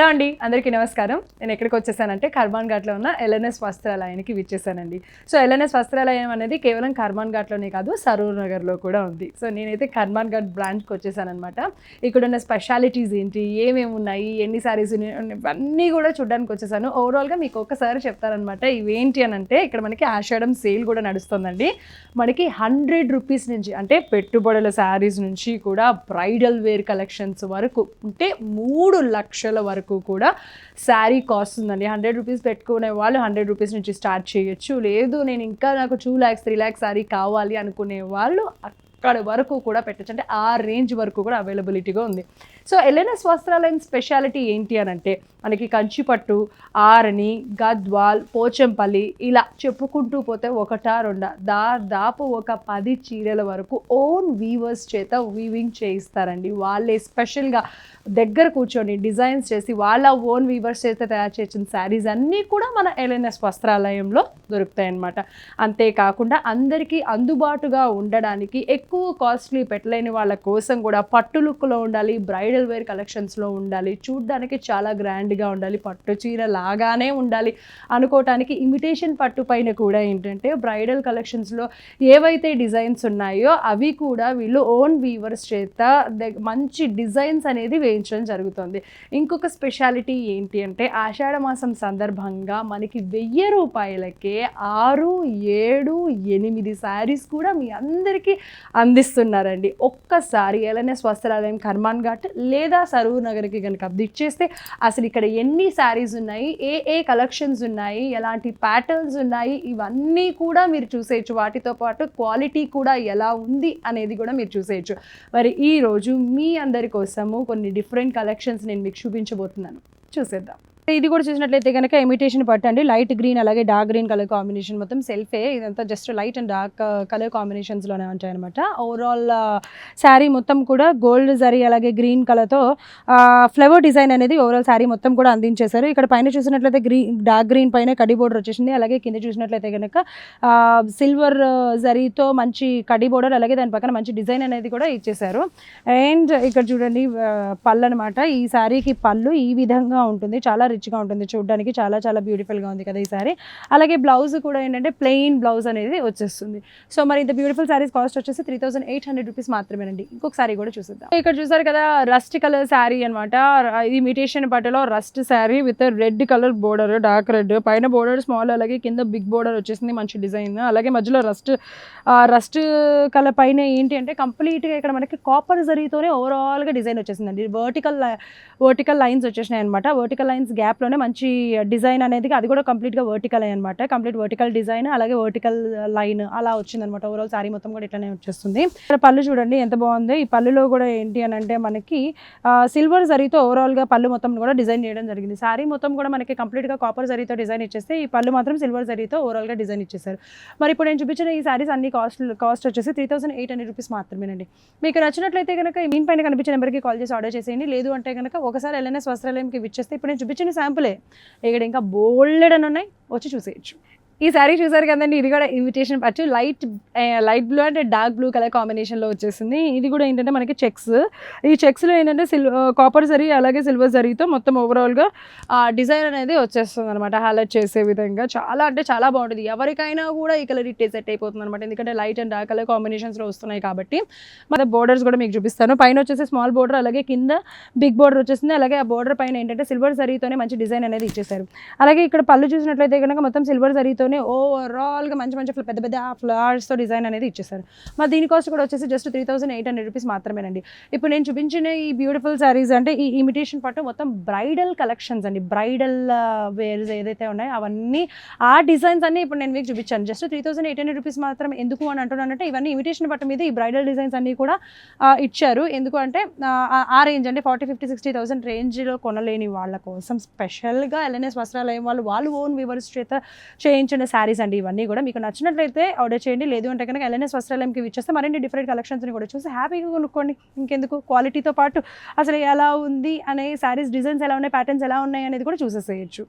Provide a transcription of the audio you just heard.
అండి, అందరికీ నమస్కారం. నేను ఎక్కడికి వచ్చేసానంటే కర్మాన్ ఘాట్లో ఉన్న ఎల్ఎన్ఎస్ వస్త్రాలయానికి విచ్చేసానండి. సో ఎల్ఎన్ఎస్ వస్త్రాలయం అనేది కేవలం కర్మాన్ ఘాట్లోనే కాదు, సరూర్ నగర్లో కూడా ఉంది. సో నేనైతే కర్మాన్ ఘాట్ బ్రాంచ్కి వచ్చేసానమాట. ఇక్కడ ఉన్న స్పెషాలిటీస్ ఏంటి, ఏమేమి ఉన్నాయి, ఎన్ని సారీస్ ఇవన్నీ కూడా చూడడానికి వచ్చేసాను. ఓవరాల్గా మీకు ఒక్కసారి చెప్తారనమాట. ఇవేంటి అని అంటే, ఇక్కడ మనకి ఆషాఢం సేల్ కూడా నడుస్తుందండి. మనకి 100 రూపీస్ నుంచి, అంటే పెట్టుబడుల శారీస్ నుంచి కూడా బ్రైడల్ వేర్ కలెక్షన్స్ వరకు, అంటే 3 లక్షల వరకు కూడా శారీ కాస్ట్ ఉందండి. 100 రూపీస్ పెట్టుకునే వాళ్ళు 100 రూపీస్ నుంచి స్టార్ట్ చేయొచ్చు. లేదు నేను ఇంకా నాకు 2 lakhs 3 lakhs శారీ కావాలి అనుకునే వాళ్ళు అక్కడ వరకు కూడా పెట్టచ్చు. అంటే ఆ రేంజ్ వరకు కూడా అవైలబిలిటీగా ఉంది. సో ఎల్ఎన్ఎస్ వస్త్రాలయం స్పెషాలిటీ ఏంటి అని అంటే, మనకి కంచిపట్టు, ఆరణి, గద్వాల్, పోచంపల్లి ఇలా చెప్పుకుంటూ పోతే ఒకటా రెండా దాదాపు ఒక 10 చీరల వరకు ఓన్ వీవర్స్ చేత వీవింగ్ చేయిస్తారండి. వాళ్ళే స్పెషల్గా దగ్గర కూర్చొని డిజైన్స్ చేసి వాళ్ళ ఓన్ వీవర్స్ చేత తయారు చేసిన శారీస్ అన్నీ కూడా మన ఎల్ఎన్ఎస్ వస్త్రాలయంలో దొరుకుతాయి అన్నమాట. అంతేకాకుండా అందరికీ అందుబాటుగా ఉండడానికి, ఎక్కువ కాస్ట్లీ పెట్టలేని వాళ్ళ కోసం కూడా పట్టు లుక్లో ఉండాలి, బ్రైడల్ వేర్ కలెక్షన్స్లో ఉండాలి, చూడ్డానికి చాలా గ్రాండ్గా ఉండాలి, పట్టు చీర లాగానే ఉండాలి అనుకోవటానికి ఇమిటేషన్ పట్టు పైన కూడా ఏంటంటే బ్రైడల్ కలెక్షన్స్లో ఏవైతే డిజైన్స్ ఉన్నాయో అవి కూడా వీళ్ళు ఓన్ వీవర్స్ చేత మంచి డిజైన్స్ అనేది వేయించడం జరుగుతుంది. ఇంకొక స్పెషాలిటీ ఏంటి అంటే, ఆషాఢ మాసం సందర్భంగా మనకి 1000 రూపాయలకే 6, 7, 8 శారీస్ కూడా మీ అందరికీ అందిస్తున్నారండి. ఒక్కసారి ఎల్ఎన్ఎస్ వస్త్రాలయం కర్మాన్ ఘాట్ లేదా సరూర్ నగర్కి కనుక విజిట్ చేస్తే అసలు ఇక్కడ ఎన్ని శారీస్ ఉన్నాయి, ఏ కలెక్షన్స్ ఉన్నాయి, ఎలాంటి ప్యాటర్న్స్ ఉన్నాయి, ఇవన్నీ కూడా మీరు చూసేయచ్చు. వాటితో పాటు క్వాలిటీ కూడా ఎలా ఉంది అనేది కూడా మీరు చూసేయచ్చు. మరి ఈరోజు మీ అందరి కోసము కొన్ని డిఫరెంట్ కలెక్షన్స్ నేను మీకు చూపించబోతున్నాను. చూసేద్దాం. ఇది కూడా చూసినట్లయితే కనుక ఇమిటేషన్ పట్టు అండి. లైట్ గ్రీన్ అలాగే డార్క్ గ్రీన్ కలర్ కాంబినేషన్, మొత్తం సెల్ఫే. ఇదంతా just light and dark colour కాంబినేషన్స్లోనే ఉంటాయి అనమాట. ఓవరాల్ శారీ మొత్తం కూడా గోల్డ్ జరీ అలాగే గ్రీన్ కలర్తో ఫ్లవర్ డిజైన్ అనేది ఓవరాల్ శారీ మొత్తం కూడా అందించేశారు. ఇక్కడ పైన చూసినట్లయితే డార్క్ గ్రీన్ పైన కడి బోర్డర్ వచ్చేసింది. అలాగే కింద చూసినట్లయితే కనుక సిల్వర్ జరీతో మంచి కడి బోర్డర్, అలాగే దాని పక్కన మంచి డిజైన్ అనేది కూడా ఇచ్చేశారు. అండ్ ఇక్కడ చూడండి పళ్ళు అనమాట. ఈ శారీకి పళ్ళు ఈ విధంగా ఉంటుంది, చాలా రిచ్గా ఉంటుంది, చూడడానికి చాలా చాలా బ్యూటిఫుల్గా ఉంది కదా ఈ సారీ. అలాగే బ్లౌజ్ కూడా ఏంటంటే ప్లెయిన్ బ్లౌజ్ అనేది వచ్చేస్తుంది. సో మరి ఇంత బ్యూటిఫుల్ సారీస్ కాస్ట్ వచ్చేసి 3800 రూపీస్ మాత్రమేనండి. ఇంకొక సారీ కూడా చూసిద్దాం. ఇక్కడ చూసారు కదా రస్ట్ కలర్ శారీ అనమాట. ఇది ఇమిటేషన్ పట్టులో rust sari with red colour border, dark red, పైన బోర్డర్ స్మాల్, అలాగే కింద బిగ్ బోర్డర్ వచ్చేసింది, మంచి డిజైన్. అలాగే మధ్యలో రస్ట్ కలర్ పైన ఏంటి అంటే కంప్లీట్గా ఇక్కడ మనకి కాపర్ జరీతోనే ఓవరాల్గా డిజైన్ వచ్చేసిందండి. వర్టికల్ లైన్స్ వచ్చేసినాయి అనమాట. వర్టికల్ లైన్స్ గ్యాప్లోనే మంచి డిజైన్ అనేది, అది కూడా కంప్లీట్గా వర్టికల్ అనమాట. కంప్లీట్ వర్టికల్ డిజైన్ అలాగే వర్టికల్ లైన్ అలా వచ్చిందనమాట. ఓవరాల్ శారీ మొత్తం కూడా ఇట్లానే వచ్చేస్తుంది. పళ్ళు చూడండి ఎంత బాగుంది. ఈ పళ్ళులో కూడా ఏంటి అని అంటే మనకి సిల్వర్ జరీతో ఓవరాల్గా పళ్ళు మొత్తం కూడా డిజైన్ చేయడం జరిగింది. శారీ మొత్తం కూడా మనకి కంప్లీట్గా కాపర్ జరీతో డిజైన్ ఇచ్చేస్తే, ఈ పళ్ళు మాత్రం సిల్వర్ జరీతో ఓవరాల్గా డిజైన్ ఇచ్చేసారు. మరి ఇప్పుడు నేను చూపించిన ఈ శారీస్ అన్ని కాస్ట్ వచ్చేసి 3800 రూపీస్ మాత్రమేనండి. మీకు నచ్చినట్లయితే కనుక మీ పైన కనిపించే నెంబర్కి కాల్ చేసి ఆర్డర్ చేసేయండి. లేదు అంటే కనుక ఒకసారి ఎల్ఎన్ఎస్ వస్త్రాలయంకి విచ్చేస్తే, ఇప్పుడు నేను చూపించిన శాంపులే, ఇక్కడ ఇంకా బోల్డ్ అని ఉన్నాయి, వచ్చి చూసేయచ్చు. ఈ శారీ చూసారు కదండి, ఇది కూడా ఇమిటేషన్ పట్టు light blue and dark blue colour కాంబినేషన్లో వచ్చేసింది. ఇది కూడా ఏంటంటే మనకి చెక్స్, ఈ చెక్స్లో ఏంటంటే కాపర్ జరీ అలాగే సిల్వర్ జరీతో మొత్తం ఓవరాల్గా డిజైన్ అనేది వచ్చేస్తుంది అనమాట, హైలైట్ చేసే విధంగా. చాలా అంటే చాలా బాగుంటుంది. ఎవరికైనా కూడా ఈ కలర్ ఇట్టే సెట్ అయిపోతుంది అనమాట, ఎందుకంటే లైట్ అండ్ డార్క్ కలర్ కాంబినేషన్స్లో వస్తున్నాయి కాబట్టి. మన బోర్డర్స్ కూడా మీకు చూపిస్తాను. పైన వచ్చేసి స్మాల్ బోర్డర్, అలాగే కింద బిగ్ బోర్డర్ వచ్చేసింది. అలాగే ఆ బోర్డర్ పైన ఏంటంటే సిల్వర్ జరీతోనే మంచి డిజైన్ అనేది ఇచ్చేసారు. అలాగే ఇక్కడ పళ్ళు చూసినట్లయితే కనుక మొత్తం సిల్వర్ జరీతో ఓవరాల్గా మంచి పెద్ద పెద్ద ఫ్లవర్స్తో డిజైన్ అనేది ఇచ్చేసారు. మరి దీని కాస్ట్ కూడా వచ్చేసి జస్ట్ 3800 రూపీస్ మాత్రమేనండి. ఇప్పుడు నేను చూపించిన ఈ బ్యూటిఫుల్ శారీస్ అంటే ఈ ఇమిటేషన్ పట్టు మొత్తం బ్రైడల్ కలెక్షన్స్ అండి. బ్రైడల్ వేర్స్ ఏదైతే ఉన్నాయో అవన్నీ ఆ డిజైన్స్ అన్నీ ఇప్పుడు నేను మీకు చూపించాను. జస్ట్ 3800 రూపీస్ మాత్రం. ఎందుకు అని అంటున్నానంటే, ఇవన్నీ ఇమిటేషన్ పట్టు మీద ఈ బ్రైడల్ డిజైన్స్ అన్నీ కూడా ఇచ్చారు. ఎందుకు అంటే ఆ రేంజ్ అంటే 40,000, 50,000, 60,000 రేంజ్లో కొనలేని వాళ్ళ కోసం స్పెషల్గా ఎల్ఎన్ఎస్ వస్త్రాలయం వాళ్ళు ఓన్ వీవర్స్ చేత చేయించిన శారీస్ అండి ఇవన్నీ కూడా. మీకు నచ్చినట్లయితే ఆర్డర్ చేయండి. లేదు అంటే కనుక ఎల్ఎన్ఎస్ వస్త్రాలయంకి విచ్చేస్తే మరిన్ని డిఫరెంట్ కలెక్షన్స్ని కూడా చూసి హ్యాపీగా కొనుక్కోండి. ఇంకెందుకు, క్వాలిటీతో పాటు అసలు ఎలా ఉంది అనే శారీస్ డిజైన్స్ ఎలా ఉన్నాయి, ప్యాటర్న్స్ ఎలా ఉన్నాయి అనేది కూడా చూసేసేయచ్చు.